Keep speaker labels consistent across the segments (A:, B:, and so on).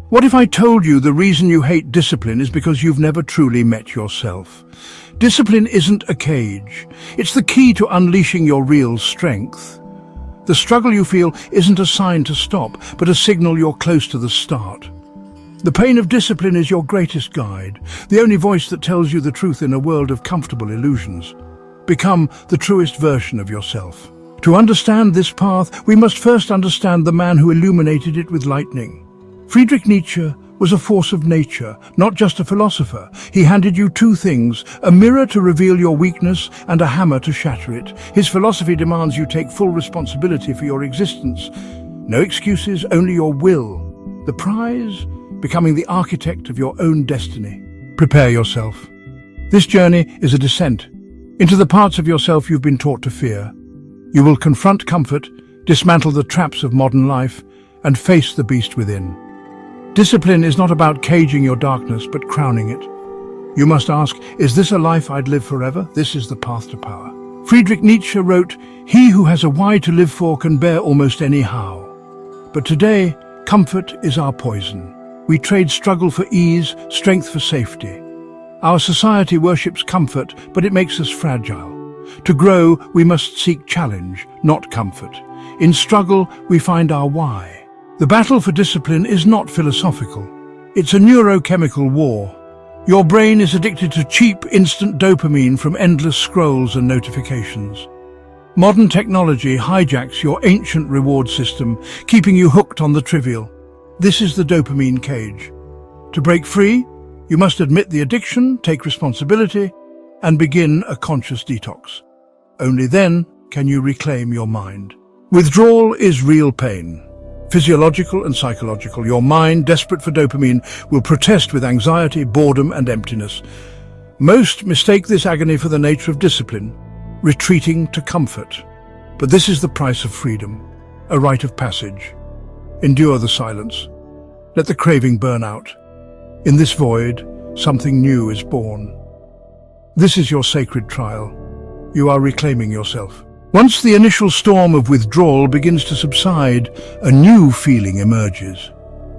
A: What if I told you the reason you hate discipline is because you've never truly met yourself? Discipline isn't a cage. It's the key to unleashing your real strength. The struggle you feel isn't a sign to stop, but a signal you're close to the start. The pain of discipline is your greatest guide, the only voice that tells you the truth in a world of comfortable illusions. Become the truest version of yourself. To understand this path, we must first understand the man who illuminated it with lightning. Friedrich Nietzsche was a force of nature, not just a philosopher. He handed you two things, a mirror to reveal your weakness and a hammer to shatter it. His philosophy demands you take full responsibility for your existence. No excuses, only your will. The prize? Becoming the architect of your own destiny. Prepare yourself. This journey is a descent into the parts of yourself you've been taught to fear. You will confront comfort, dismantle the traps of modern life, and face the beast within. Discipline is not about caging your darkness, but crowning it. You must ask, is this a life I'd live forever? This is the path to power. Friedrich Nietzsche wrote, "He who has a why to live for can bear almost any how." But today, comfort is our poison. We trade struggle for ease, strength for safety. Our society worships comfort, but it makes us fragile. To grow, we must seek challenge, not comfort. In struggle, we find our why. The battle for discipline is not philosophical. It's a neurochemical war. Your brain is addicted to cheap, instant dopamine from endless scrolls and notifications. Modern technology hijacks your ancient reward system, keeping you hooked on the trivial. This is the dopamine cage. To break free, you must admit the addiction, take responsibility, and begin a conscious detox. Only then can you reclaim your mind. Withdrawal is real pain. Physiological and psychological. Your mind, desperate for dopamine, will protest with anxiety, boredom, and emptiness. Most mistake this agony for the nature of discipline, retreating to comfort. But this is the price of freedom, a rite of passage. Endure the silence. Let the craving burn out. In this void, something new is born. This is your sacred trial. You are reclaiming yourself. Once the initial storm of withdrawal begins to subside, a new feeling emerges.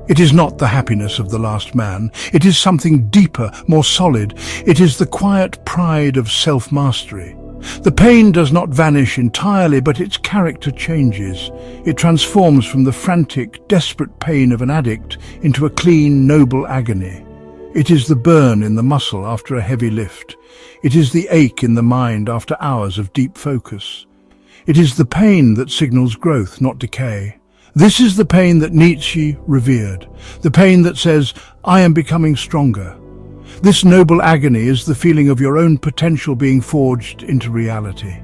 A: It is not the happiness of the last man. It is something deeper, more solid. It is the quiet pride of self-mastery. The pain does not vanish entirely, but its character changes. It transforms from the frantic, desperate pain of an addict into a clean, noble agony. It is the burn in the muscle after a heavy lift. It is the ache in the mind after hours of deep focus. It is the pain that signals growth, not decay. This is the pain that Nietzsche revered, the pain that says, "I am becoming stronger." This noble agony is the feeling of your own potential being forged into reality.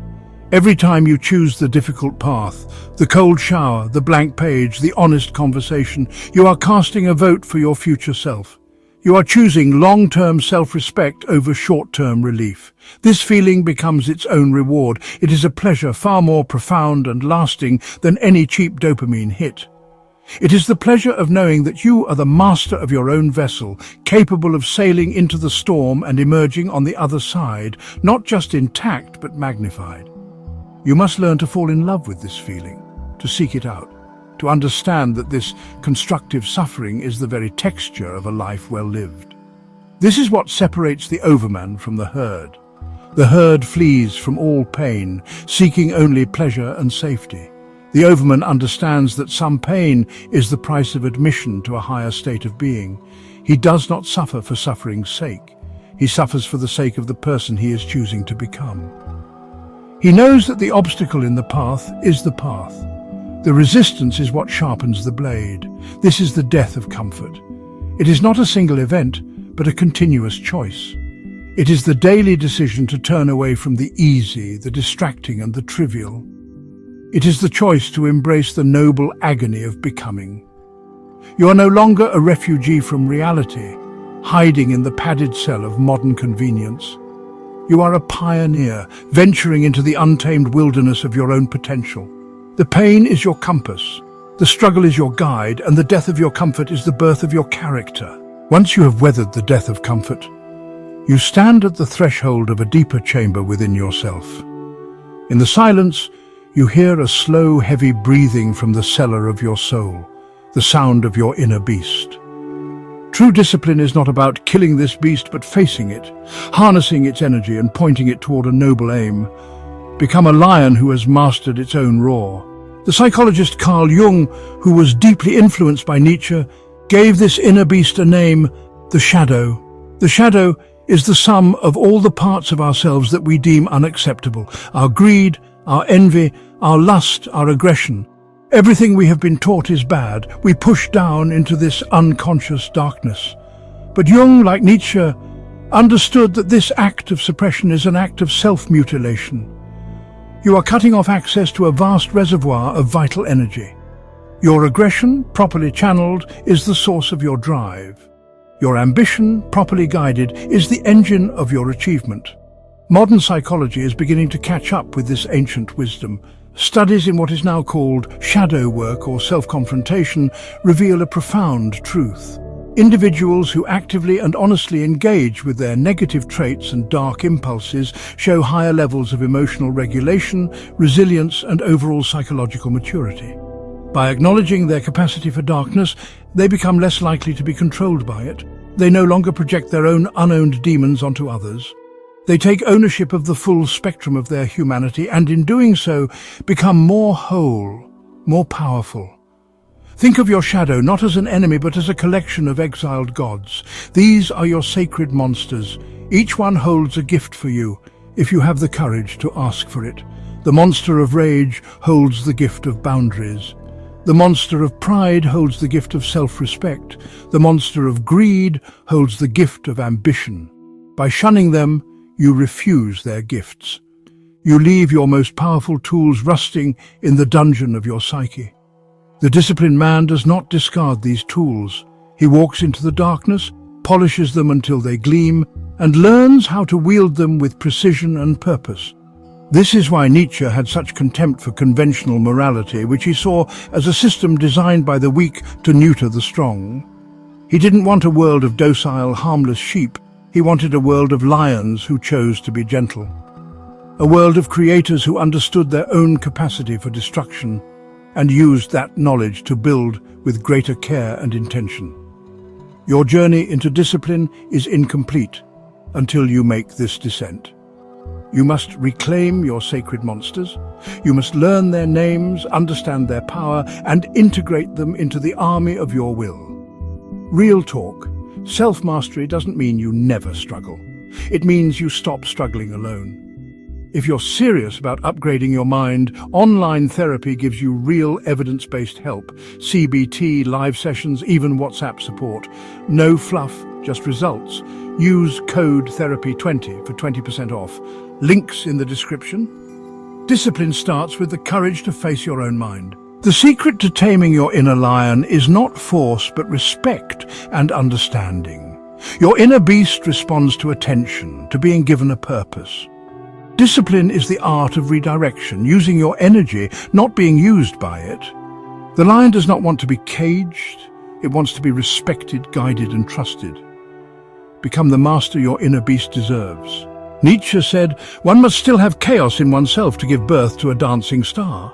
A: Every time you choose the difficult path, the cold shower, the blank page, the honest conversation, you are casting a vote for your future self. You are choosing long-term self-respect over short-term relief. This feeling becomes its own reward. It is a pleasure far more profound and lasting than any cheap dopamine hit. It is the pleasure of knowing that you are the master of your own vessel, capable of sailing into the storm and emerging on the other side, not just intact but magnified. You must learn to fall in love with this feeling, to seek it out, to understand that this constructive suffering is the very texture of a life well lived. This is what separates the overman from the herd. The herd flees from all pain, seeking only pleasure and safety. The overman understands that some pain is the price of admission to a higher state of being. He does not suffer for suffering's sake. He suffers for the sake of the person he is choosing to become. He knows that the obstacle in the path is the path. The resistance is what sharpens the blade. This is the death of comfort. It is not a single event, but a continuous choice. It is the daily decision to turn away from the easy, the distracting, and the trivial. It is the choice to embrace the noble agony of becoming. You are no longer a refugee from reality, hiding in the padded cell of modern convenience. You are a pioneer, venturing into the untamed wilderness of your own potential. The pain is your compass, the struggle is your guide, and the death of your comfort is the birth of your character. Once you have weathered the death of comfort, you stand at the threshold of a deeper chamber within yourself. In the silence, you hear a slow, heavy breathing from the cellar of your soul, the sound of your inner beast. True discipline is not about killing this beast, but facing it, harnessing its energy and pointing it toward a noble aim. Become a lion who has mastered its own roar. The psychologist Carl Jung, who was deeply influenced by Nietzsche, gave this inner beast a name, the shadow. The shadow is the sum of all the parts of ourselves that we deem unacceptable. Our greed, our envy, our lust, our aggression. Everything we have been taught is bad. We push down into this unconscious darkness. But Jung, like Nietzsche, understood that this act of suppression is an act of self-mutilation. You are cutting off access to a vast reservoir of vital energy. Your aggression, properly channeled, is the source of your drive. Your ambition, properly guided, is the engine of your achievement. Modern psychology is beginning to catch up with this ancient wisdom. Studies in what is now called shadow work or self-confrontation reveal a profound truth. Individuals who actively and honestly engage with their negative traits and dark impulses show higher levels of emotional regulation, resilience, and overall psychological maturity. By acknowledging their capacity for darkness, they become less likely to be controlled by it. They no longer project their own unowned demons onto others. They take ownership of the full spectrum of their humanity and in doing so become more whole, more powerful. Think of your shadow not as an enemy but as a collection of exiled gods. These are your sacred monsters. Each one holds a gift for you, if you have the courage to ask for it. The monster of rage holds the gift of boundaries. The monster of pride holds the gift of self-respect. The monster of greed holds the gift of ambition. By shunning them, you refuse their gifts. You leave your most powerful tools rusting in the dungeon of your psyche. The disciplined man does not discard these tools. He walks into the darkness, polishes them until they gleam, and learns how to wield them with precision and purpose. This is why Nietzsche had such contempt for conventional morality, which he saw as a system designed by the weak to neuter the strong. He didn't want a world of docile, harmless sheep. He wanted a world of lions who chose to be gentle. A world of creators who understood their own capacity for destruction and used that knowledge to build with greater care and intention. Your journey into discipline is incomplete until you make this descent. You must reclaim your sacred monsters. You must learn their names, understand their power, and integrate them into the army of your will. Real talk. Self-mastery doesn't mean you never struggle. It means you stop struggling alone. If you're serious about upgrading your mind, online therapy gives you real evidence-based help. CBT, live sessions, even WhatsApp support. No fluff, just results. Use code THERAPY20 for 20% off. Links in the description. Discipline starts with the courage to face your own mind. The secret to taming your inner lion is not force, but respect and understanding. Your inner beast responds to attention, to being given a purpose. Discipline is the art of redirection, using your energy, not being used by it. The lion does not want to be caged. It wants to be respected, guided, and trusted. Become the master your inner beast deserves. Nietzsche said, "One must still have chaos in oneself to give birth to a dancing star."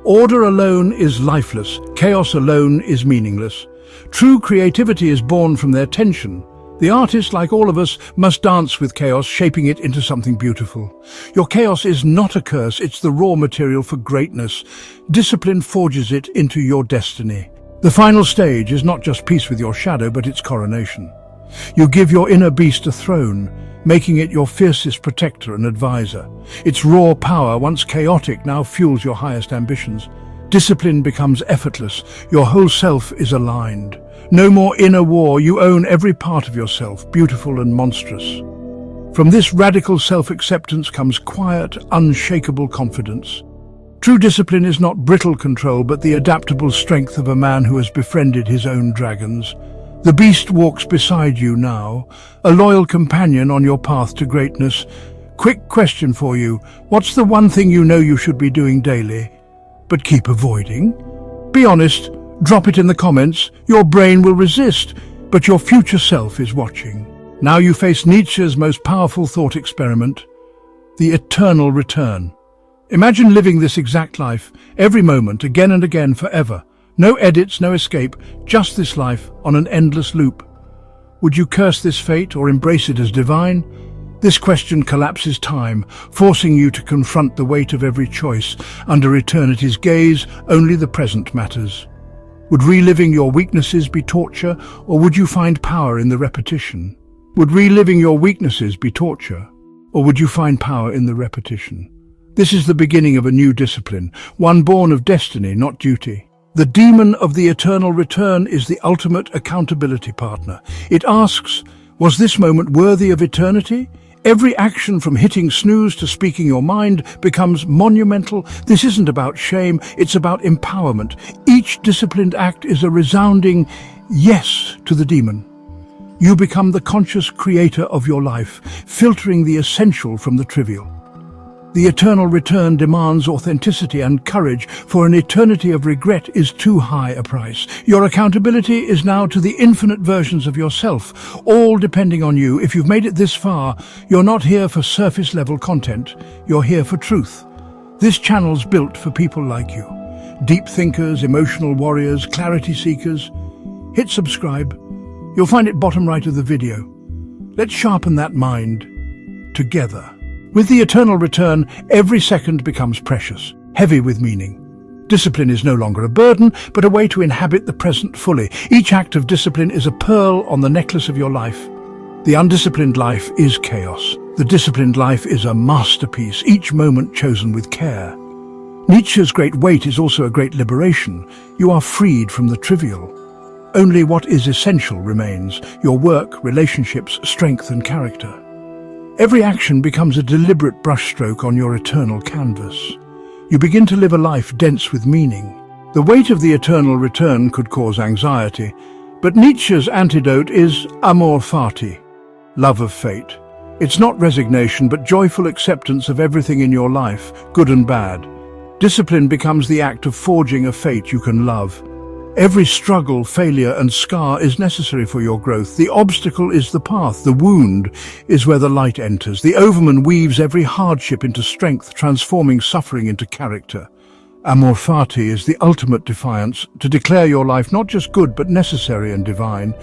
A: Order alone is lifeless. Chaos alone is meaningless. True creativity is born from their tension. The artist, like all of us, must dance with chaos, shaping it into something beautiful. Your chaos is not a curse, it's the raw material for greatness. Discipline forges it into your destiny. The final stage is not just peace with your shadow, but its coronation. You give your inner beast a throne, making it your fiercest protector and advisor. Its raw power, once chaotic, now fuels your highest ambitions. Discipline becomes effortless. Your whole self is aligned. No more inner war. You own every part of yourself, beautiful and monstrous. From this radical self-acceptance comes quiet, unshakable confidence. True discipline is not brittle control, but the adaptable strength of a man who has befriended his own dragons. The beast walks beside you now, a loyal companion on your path to greatness. Quick question for you. What's the one thing you know you should be doing daily, but keep avoiding? Be honest, drop it in the comments. Your brain will resist, but your future self is watching. Now you face Nietzsche's most powerful thought experiment, the eternal return. Imagine living this exact life, every moment, again and again, forever. No edits, no escape, just this life on an endless loop. Would you curse this fate or embrace it as divine? This question collapses time, forcing you to confront the weight of every choice. Under eternity's gaze, only the present matters. Would reliving your weaknesses be torture, or would you find power in the repetition? Would reliving your weaknesses be torture, or would you find power in the repetition? This is the beginning of a new discipline, one born of destiny, not duty. The demon of the eternal return is the ultimate accountability partner. It asks, was this moment worthy of eternity? Every action from hitting snooze to speaking your mind becomes monumental. This isn't about shame, it's about empowerment. Each disciplined act is a resounding yes to the demon. You become the conscious creator of your life, filtering the essential from the trivial. The eternal return demands authenticity and courage, for an eternity of regret is too high a price. Your accountability is now to the infinite versions of yourself, all depending on you. If you've made it this far, you're not here for surface-level content, you're here for truth. This channel's built for people like you. Deep thinkers, emotional warriors, clarity seekers. Hit subscribe. You'll find it bottom right of the video. Let's sharpen that mind together. With the eternal return, every second becomes precious, heavy with meaning. Discipline is no longer a burden, but a way to inhabit the present fully. Each act of discipline is a pearl on the necklace of your life. The undisciplined life is chaos. The disciplined life is a masterpiece, each moment chosen with care. Nietzsche's great weight is also a great liberation. You are freed from the trivial. Only what is essential remains: your work, relationships, strength and character. Every action becomes a deliberate brushstroke on your eternal canvas. You begin to live a life dense with meaning. The weight of the eternal return could cause anxiety, but Nietzsche's antidote is amor fati, love of fate. It's not resignation, but joyful acceptance of everything in your life, good and bad. Discipline becomes the act of forging a fate you can love. Every struggle, failure and scar is necessary for your growth. The obstacle is the path. The wound is where the light enters. The overman weaves every hardship into strength, transforming suffering into character. Amor fati is the ultimate defiance, to declare your life not just good but necessary and divine.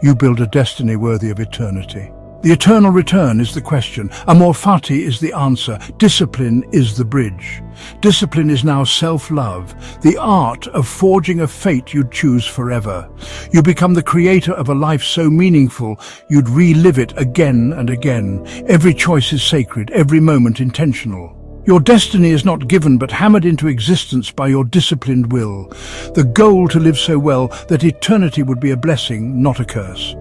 A: You build a destiny worthy of eternity. The eternal return is the question. Amor fati is the answer. Discipline is the bridge. Discipline is now self-love, the art of forging a fate you'd choose forever. You become the creator of a life so meaningful, you'd relive it again and again. Every choice is sacred, every moment intentional. Your destiny is not given but hammered into existence by your disciplined will. The goal to live so well that eternity would be a blessing, not a curse.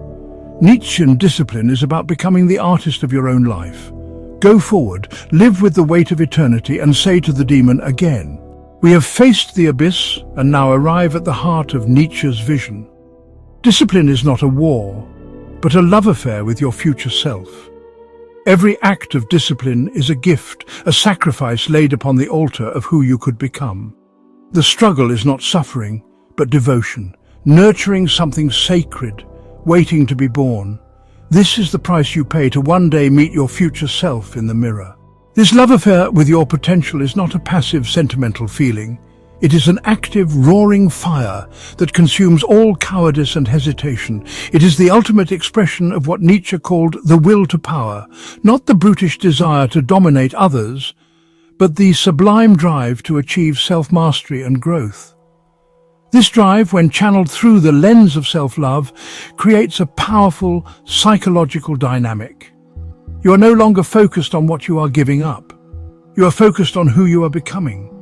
A: Nietzschean discipline is about becoming the artist of your own life. Go forward, live with the weight of eternity and say to the demon again, we have faced the abyss and now arrive at the heart of Nietzsche's vision. Discipline is not a war, but a love affair with your future self. Every act of discipline is a gift, a sacrifice laid upon the altar of who you could become. The struggle is not suffering, but devotion, nurturing something sacred, waiting to be born. This is the price you pay to one day meet your future self in the mirror. This love affair with your potential is not a passive sentimental feeling. It is an active, roaring fire that consumes all cowardice and hesitation. It is the ultimate expression of what Nietzsche called the will to power, not the brutish desire to dominate others, but the sublime drive to achieve self-mastery and growth. This drive, when channeled through the lens of self-love, creates a powerful psychological dynamic. You are no longer focused on what you are giving up. You are focused on who you are becoming.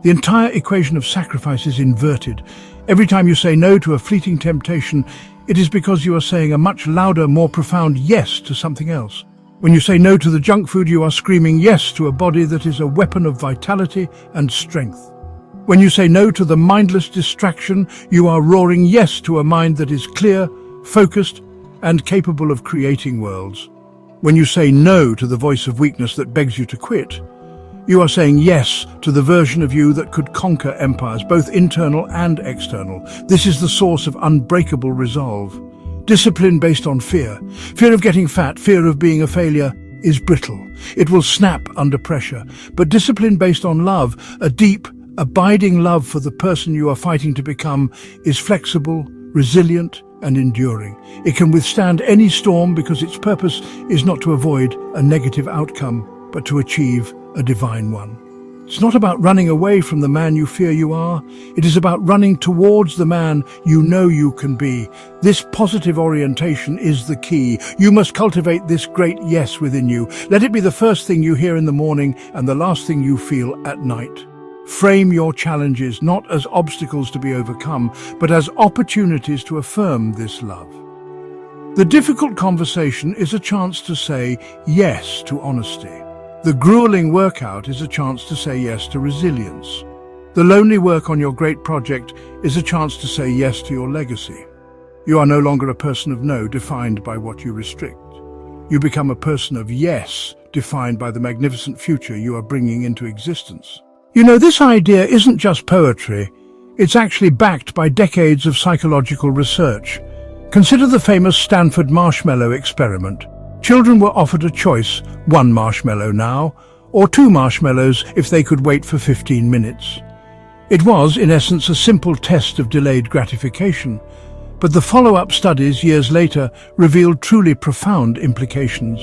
A: The entire equation of sacrifice is inverted. Every time you say no to a fleeting temptation, it is because you are saying a much louder, more profound yes to something else. When you say no to the junk food, you are screaming yes to a body that is a weapon of vitality and strength. When you say no to the mindless distraction, you are roaring yes to a mind that is clear, focused, and capable of creating worlds. When you say no to the voice of weakness that begs you to quit, you are saying yes to the version of you that could conquer empires, both internal and external. This is the source of unbreakable resolve. Discipline based on fear. Fear of getting fat, fear of being a failure, is brittle. It will snap under pressure. But discipline based on love, a deep, abiding love for the person you are fighting to become, is flexible, resilient, and enduring. It can withstand any storm because its purpose is not to avoid a negative outcome, but to achieve a divine one. It's not about running away from the man you fear you are. It is about running towards the man you know you can be. This positive orientation is the key. You must cultivate this great yes within you. Let it be the first thing you hear in the morning and the last thing you feel at night. Frame your challenges not as obstacles to be overcome, but as opportunities to affirm this love. The difficult conversation is a chance to say yes to honesty. The grueling workout is a chance to say yes to resilience. The lonely work on your great project is a chance to say yes to your legacy. You are no longer a person of no, defined by what you restrict. You become a person of yes, defined by the magnificent future you are bringing into existence. You know, this idea isn't just poetry. It's actually backed by decades of psychological research. Consider the famous Stanford marshmallow experiment. Children were offered a choice, 1 marshmallow now, or 2 marshmallows if they could wait for 15 minutes. It was, in essence, a simple test of delayed gratification, but the follow-up studies years later revealed truly profound implications.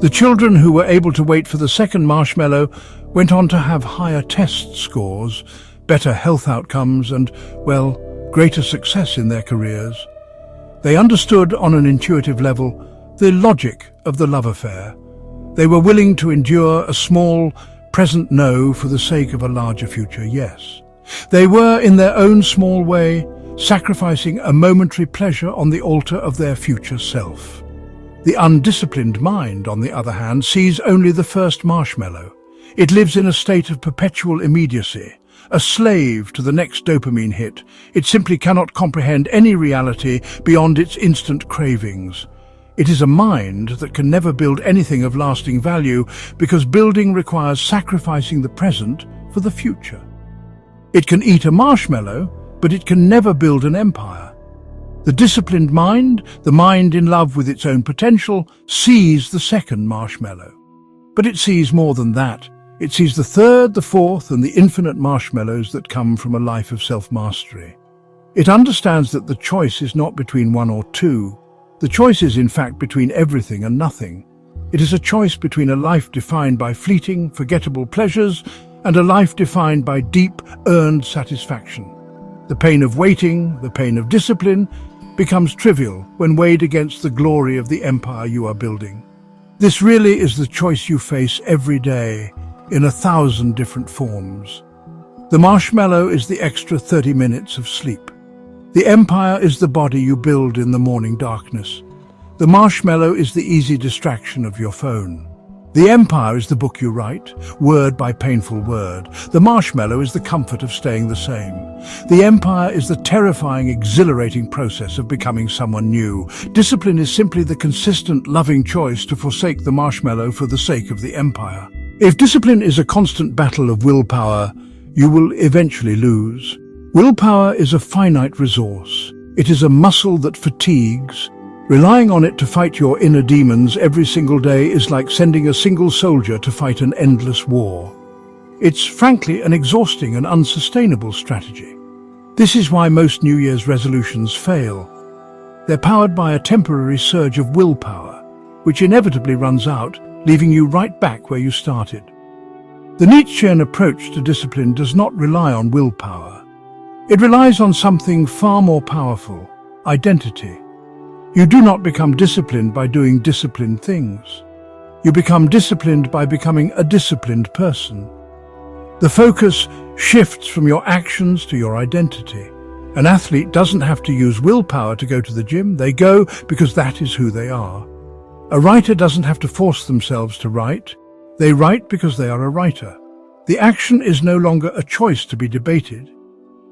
A: The children who were able to wait for the second marshmallow went on to have higher test scores, better health outcomes, and, well, greater success in their careers. They understood on an intuitive level the logic of the love affair. They were willing to endure a small, present no for the sake of a larger future yes. They were, in their own small way, sacrificing a momentary pleasure on the altar of their future self. The undisciplined mind, on the other hand, sees only the first marshmallow. It lives in a state of perpetual immediacy, a slave to the next dopamine hit. It simply cannot comprehend any reality beyond its instant cravings. It is a mind that can never build anything of lasting value because building requires sacrificing the present for the future. It can eat a marshmallow, but it can never build an empire. The disciplined mind, the mind in love with its own potential, sees the second marshmallow. But it sees more than that. It sees the third, the fourth, and the infinite marshmallows that come from a life of self-mastery. It understands that the choice is not between 1 or 2. The choice is, in fact, between everything and nothing. It is a choice between a life defined by fleeting, forgettable pleasures and a life defined by deep, earned satisfaction. The pain of waiting, the pain of discipline, becomes trivial when weighed against the glory of the empire you are building. This really is the choice you face every day, in 1,000 different forms. The marshmallow is the extra 30 minutes of sleep. The empire is the body you build in the morning darkness. The marshmallow is the easy distraction of your phone. The empire is the book you write, word by painful word. The marshmallow is the comfort of staying the same. The empire is the terrifying, exhilarating process of becoming someone new. Discipline is simply the consistent, loving choice to forsake the marshmallow for the sake of the empire. If discipline is a constant battle of willpower, you will eventually lose. Willpower is a finite resource. It is a muscle that fatigues. Relying on it to fight your inner demons every single day is like sending a single soldier to fight an endless war. It's frankly an exhausting and unsustainable strategy. This is why most New Year's resolutions fail. They're powered by a temporary surge of willpower, which inevitably runs out, leaving you right back where you started. The Nietzschean approach to discipline does not rely on willpower. It relies on something far more powerful: identity. You do not become disciplined by doing disciplined things. You become disciplined by becoming a disciplined person. The focus shifts from your actions to your identity. An athlete doesn't have to use willpower to go to the gym. They go because that is who they are. A writer doesn't have to force themselves to write. They write because they are a writer. The action is no longer a choice to be debated.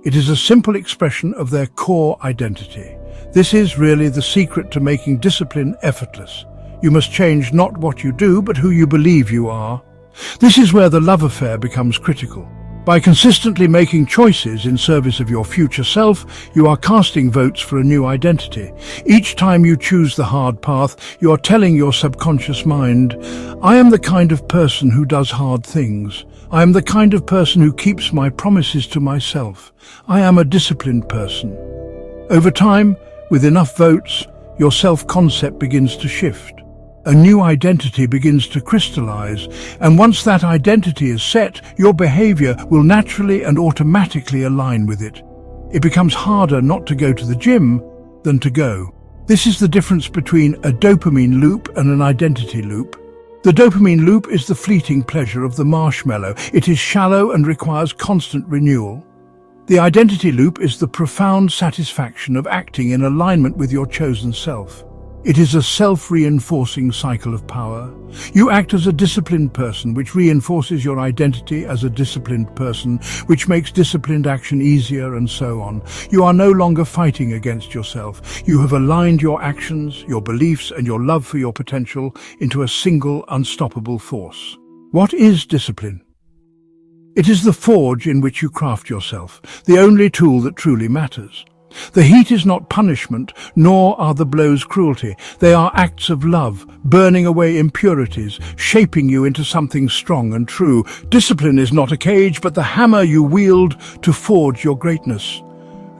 A: It is a simple expression of their core identity. This is really the secret to making discipline effortless. You must change not what you do, but who you believe you are. This is where the love affair becomes critical. By consistently making choices in service of your future self, you are casting votes for a new identity. Each time you choose the hard path, you are telling your subconscious mind, I am the kind of person who does hard things. I am the kind of person who keeps my promises to myself. I am a disciplined person. Over time, With enough votes, your self-concept begins to shift. A new identity begins to crystallize, and once that identity is set, your behavior will naturally and automatically align with it. It becomes harder not to go to the gym than to go. This is the difference between a dopamine loop and an identity loop. The dopamine loop is the fleeting pleasure of the marshmallow. It is shallow and requires constant renewal. The identity loop is the profound satisfaction of acting in alignment with your chosen self. It is a self-reinforcing cycle of power. You act as a disciplined person, which reinforces your identity as a disciplined person, which makes disciplined action easier, and so on. You are no longer fighting against yourself. You have aligned your actions, your beliefs, and your love for your potential into a single, unstoppable force. What is discipline? It is the forge in which you craft yourself, the only tool that truly matters. The heat is not punishment, nor are the blows cruelty. They are acts of love, burning away impurities, shaping you into something strong and true. Discipline is not a cage, but the hammer you wield to forge your greatness.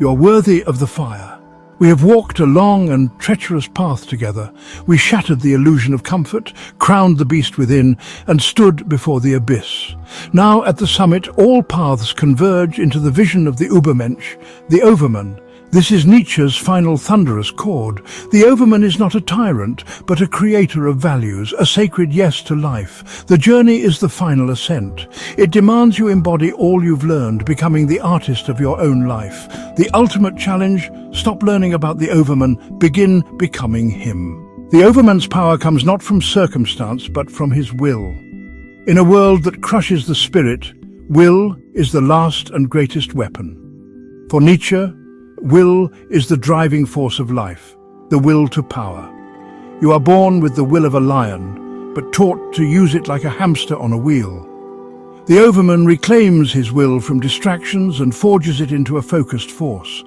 A: You are worthy of the fire. We have walked a long and treacherous path together. We shattered the illusion of comfort, crowned the beast within, and stood before the abyss. Now at the summit, all paths converge into the vision of the Übermensch, the Overman. This is Nietzsche's final thunderous chord. The Overman is not a tyrant, but a creator of values, a sacred yes to life. The journey is the final ascent. It demands you embody all you've learned, becoming the artist of your own life. The ultimate challenge: stop learning about the Overman, begin becoming him. The Overman's power comes not from circumstance, but from his will. In a world that crushes the spirit, will is the last and greatest weapon. For Nietzsche, will is the driving force of life, the will to power. You are born with the will of a lion, but taught to use it like a hamster on a wheel. The Overman reclaims his will from distractions and forges it into a focused force.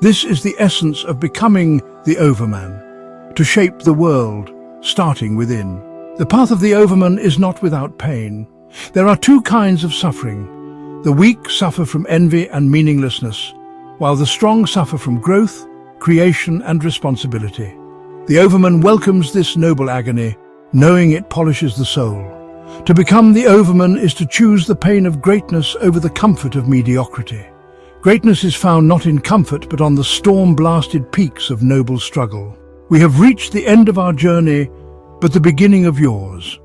A: This is the essence of becoming the Overman, to shape the world, starting within. The path of the Overman is not without pain. There are two kinds of suffering. The weak suffer from envy and meaninglessness, while the strong suffer from growth, creation, and responsibility. The Overman welcomes this noble agony, knowing it polishes the soul. To become the Overman is to choose the pain of greatness over the comfort of mediocrity. Greatness is found not in comfort, but on the storm-blasted peaks of noble struggle. We have reached the end of our journey, but the beginning of yours.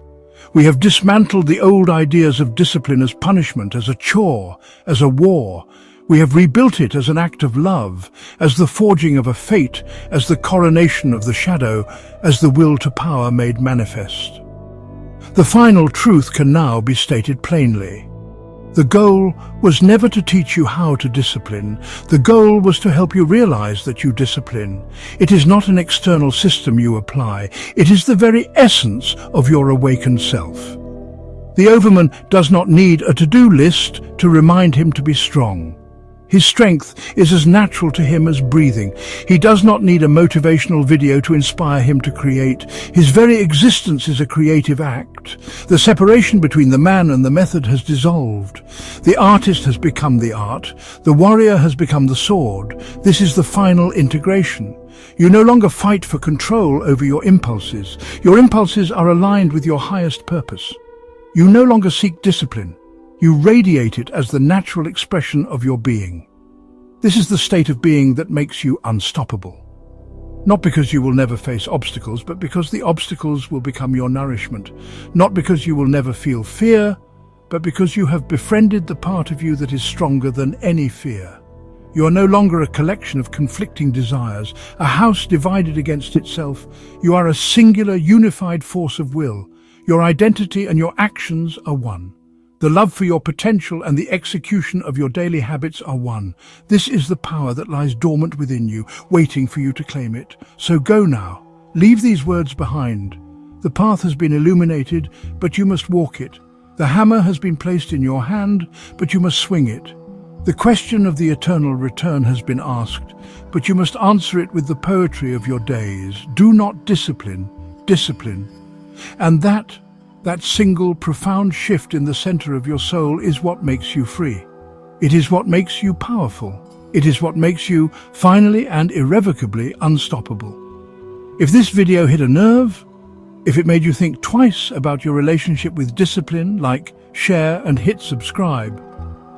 A: We have dismantled the old ideas of discipline as punishment, as a chore, as a war. We have rebuilt it as an act of love, as the forging of a fate, as the coronation of the shadow, as the will to power made manifest. The final truth can now be stated plainly. The goal was never to teach you how to discipline. The goal was to help you realize that you discipline. It is not an external system you apply. It is the very essence of your awakened self. The Overman does not need a to-do list to remind him to be strong. His strength is as natural to him as breathing. He does not need a motivational video to inspire him to create. His very existence is a creative act. The separation between the man and the method has dissolved. The artist has become the art. The warrior has become the sword. This is the final integration. You no longer fight for control over your impulses. Your impulses are aligned with your highest purpose. You no longer seek discipline. You radiate it as the natural expression of your being. This is the state of being that makes you unstoppable. Not because you will never face obstacles, but because the obstacles will become your nourishment. Not because you will never feel fear, but because you have befriended the part of you that is stronger than any fear. You are no longer a collection of conflicting desires, a house divided against itself. You are a singular, unified force of will. Your identity and your actions are one. The love for your potential and the execution of your daily habits are one. This is the power that lies dormant within you, waiting for you to claim it. So go now. Leave these words behind. The path has been illuminated, but you must walk it. The hammer has been placed in your hand, but you must swing it. The question of the eternal return has been asked, but you must answer it with the poetry of your days. Do not discipline, discipline. And that single profound shift in the center of your soul is what makes you free. It is what makes you powerful. It is what makes you finally and irrevocably unstoppable. If this video hit a nerve, if it made you think twice about your relationship with discipline, like, share and hit subscribe,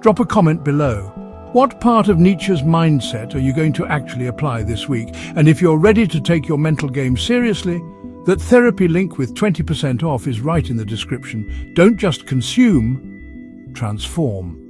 A: drop a comment below. What part of Nietzsche's mindset are you going to actually apply this week? And if you're ready to take your mental game seriously, that therapy link with 20% off is right in the description. Don't just consume, transform.